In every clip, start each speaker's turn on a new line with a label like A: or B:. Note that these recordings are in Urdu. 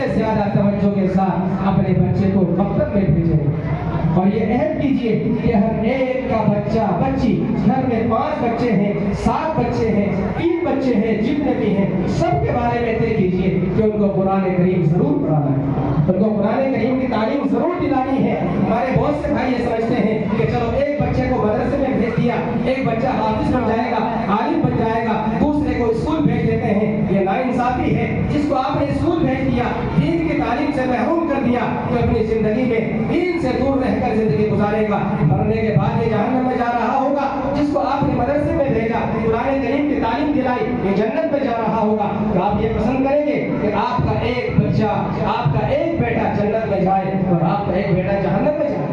A: سے زیادہ توجہ کے ساتھ اپنے بچے کو مکتب میں بھیجیں۔ اور یہ عہد کیجئے کہ ہر ایک کا بچہ بچی، گھر میں 5 بچے ہیں، 7 بچے ہیں، 3 بچے ہیں، جتنے بھی ہیں، سب کے بارے میں طے کیجئے کہ ان کو قرآن کریم ضرور پڑھانا ہے، ان کو قرآن کریم کی تعلیم ضرور دلانی ہے۔ ہمارے بہت سے بھائی یہ سمجھتے ہیں کہ چلو ایک بچے کو مدرسے میں بھیج دیا، ایک بچہ حافظ بن جائے گا، عالم بن جائے گا، دوسرے کو اسکول بھیج دیتے ہیں۔ یہ ناانصافی ہے۔ جس کو آپ نے اسکول بھیج دیا، دین کی تعلیم سے محروم کر دیا، تو اپنی زندگی میں دین سے دور رہ کر زندگی گزارے گا، مرنے کے بعد یہ جہنم میں جا رہا ہوگا۔ جس کو آپ نے مدرسے میں بھیجا، قرآن کریم کی تعلیم دلائی، یہ جنت میں جا رہا ہوگا۔ تو آپ یہ پسند کریں گے کہ آپ کا ایک بچہ، آپ کا ایک بیٹا جنت میں جائے اور آپ کا ایک بیٹا جہنم میں جائے؟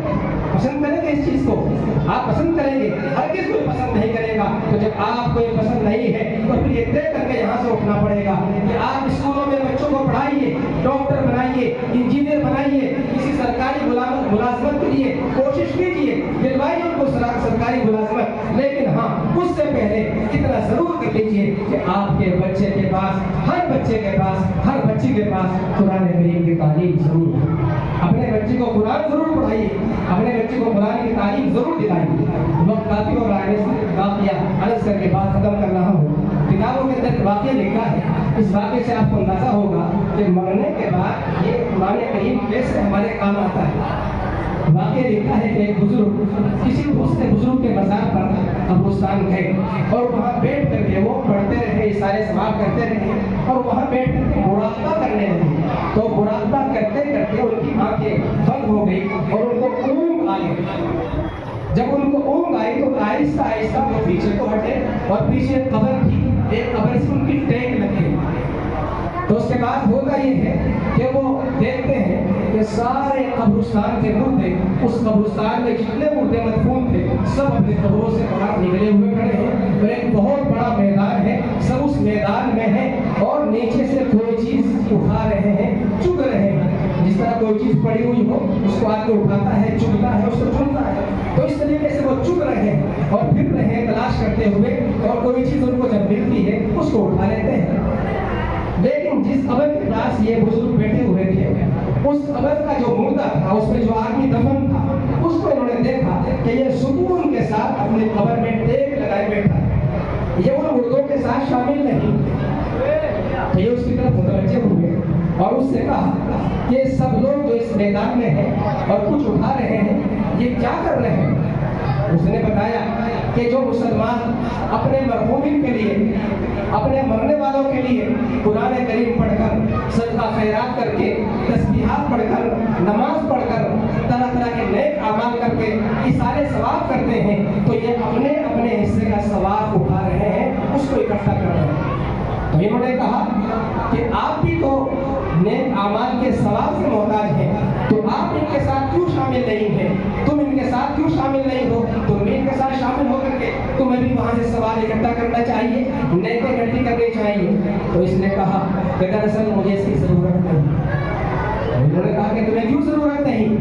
A: پسند کریں گے اس چیز کو؟ آپ پسند کریں گے؟ ہر کس کو پسند نہیں کرے گا۔ تو جب آپ کو یہ پسند نہیں ہے تو پھر یہ طے کر کے یہاں سے اٹھنا پڑے گا کہ آپ اسکولوں میں بچوں کو پڑھائیے، ڈاکٹر بنائیے، انجینئر بنائیے، کسی سرکاری ملازمت کے لیے کوشش کیجیے، دلوائیے ان کو سرکاری ملازمت۔ لیکن ہاں، اس سے پہلے اتنا ضرور کر لیجیے کہ آپ کے بچے کے پاس، ہر بچے کے پاس، ہر بچی کے پاس قرآن کریم کی تعلیم ضرور ہو۔ اپنے بچے کو قرآن ضرور پڑھائیے، اپنے بچے کو قرآن کی تعلیم ضرور دلائیے۔ وقت کافی ہو رہا ہے، واقعہ عرض کر کے بات ختم کر رہا ہوں۔ کتابوں کے اندر واقعہ لکھا ہے، اس واقعے سے آپ کو اندازہ ہوگا کہ مرنے کے بعد یہ قرآن کریم کیسے ہمارے کام آتا ہے۔ واقعہ لکھا ہے کہ ایک بزرگ کسی دوسرے بزرگ کے مزار پر قبرستان گئے اور وہاں بیٹھ کر کے وہ پڑھتے رہے، سارے ثواب کرتے رہے اور وہاں بیٹھ کر کے مراقبہ کرنے لگے۔ تو مراقبہ کرتے کرتے ان کی آنکھیں بند ہو گئی اور ان کو اونگ آ گئی۔ جب ان کو اونگ آئی تو آہستہ آہستہ وہ پیچھے کو ہٹے اور پیچھے ایک قبر تھی، ایک قبر سے ان کی ٹینک لگی۔ تو اس کے بعد ہوتا یہ ہے کہ وہ دیکھتے ہیں کہ سارے قبرستان کے مردے، اس قبرستان میں جتنے مردے مدفون تھے، سب اپنی قبروں سے باہر نکلے ہوئے کھڑے ہیں اور ایک بہت بڑا میدان ہے، سب اس میدان میں ہیں اور نیچے سے کوئی چیز اٹھا رہے ہیں، چگ رہے ہیں۔ جس طرح کوئی چیز پڑی ہوئی ہو اس کو آدمی اٹھاتا ہے، چگتا ہے، اس کو چنتا ہے، تو اس طریقے سے وہ چگ رہے ہیں اور پھر رہے ہیں تلاش کرتے ہوئے، اور کوئی چیز ان کو جب ملتی ہے اس کو اٹھا لیتے ہیں۔ لیکن جس قبر کے پاس یہ بزرگ بیٹھے ہوئے تھے، اس قبر کا جو مردہ تھا، اس میں جو آدمی دفن تھا، اس کو انہوں نے دیکھا کہ یہ سکون کے ساتھ اپنی قبر میں ٹیک لگائے بیٹھا ہے، یہ ان مردوں کے ساتھ شامل نہیں۔ تو یہ اس کی طرف متوجہ ہوئے اور اس سے کہا کہ سب لوگ جو اس میدان میں ہیں اور کچھ اٹھا رہے ہیں، یہ کیا کر رہے ہیں؟ اس نے بتایا کہ جو مسلمان اپنے مرحومین کے لیے، اپنے مرنے والوں کے لیے قرآن کریم پڑھ کر، صدقہ خیرات کر کے، تسبیحات پڑھ کر، نماز پڑھ کر، طرح طرح کے نیک اعمال کر کے یہ سارے ثواب کرتے ہیں، تو یہ اپنے اپنے حصے کا ثواب اٹھا رہے ہیں، اس کو اکٹھا کر رہے ہیں۔ تو انہوں نے کہا کہ آپ بھی تو نیک اعمال کے ثواب سے محتاج ہیں، تو آپ ان کے ساتھ کیوں شامل نہیں ہیں؟ تم ان کے ساتھ کیوں شامل نہیں ہو؟ تم ان کے ساتھ شامل ہو کر کے تمہیں بھی وہاں سے ثواب اکٹھا کرنا چاہیے، نیکی اکٹھی کرنی چاہیے۔ تو اس نے کہا کہ دراصل مجھے اس کی ضرورت نہیں۔ انہوں نے کہا کہ تمہیں کیوں ضرورت نہیں؟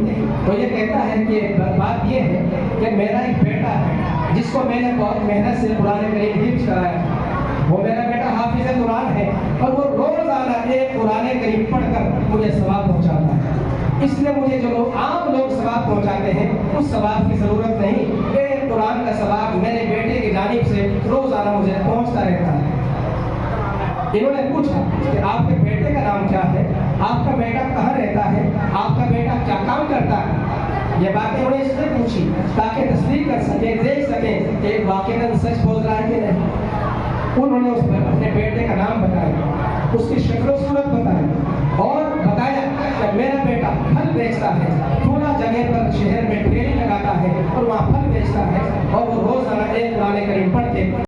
A: تو یہ کہتا ہے کہ بات یہ ہے کہ میرا ایک بیٹا ہے جس کو میں نے بہت محنت سے قرآن کریم حفظ کرایا، وہ میرا بیٹا حافظ قرآن ہے اور وہ روزانہ ایک قرآن کریم پڑھ کر مجھے ثواب پہنچاتا ہے۔ اس لیے مجھے جو عام لوگ ثواب پہنچاتے ہیں اس ثواب کی ضرورت نہیں، ایک قرآن کا ثواب میرے بیٹے کی جانب سے روزانہ مجھے پہنچتا رہتا ہے۔ انہوں نے پوچھا کہ آپ کے بیٹے کا نام کیا ہے، آپ کا بیٹا کہاں رہتا ہے، آپ کا بیٹا کیا کام کرتا ہے؟ یہ باتیں انہوں نے اس لیے پوچھی تاکہ تصدیق کر سکیں، دیکھ سکیں کہ واقعی سچ بول رہا ہے کہ نہیں۔ انہوں نے اس پر اپنے بیٹے کا نام بتایا، اس کی شکل و صورت بتائی اور بتایا کہ میرا بیٹا پھل بیچتا ہے، پورا جگہ پر شہر میں ٹھیلی لگاتا ہے اور وہاں پھل بیچتا ہے اور وہ روزانہ ایک قرآن کریم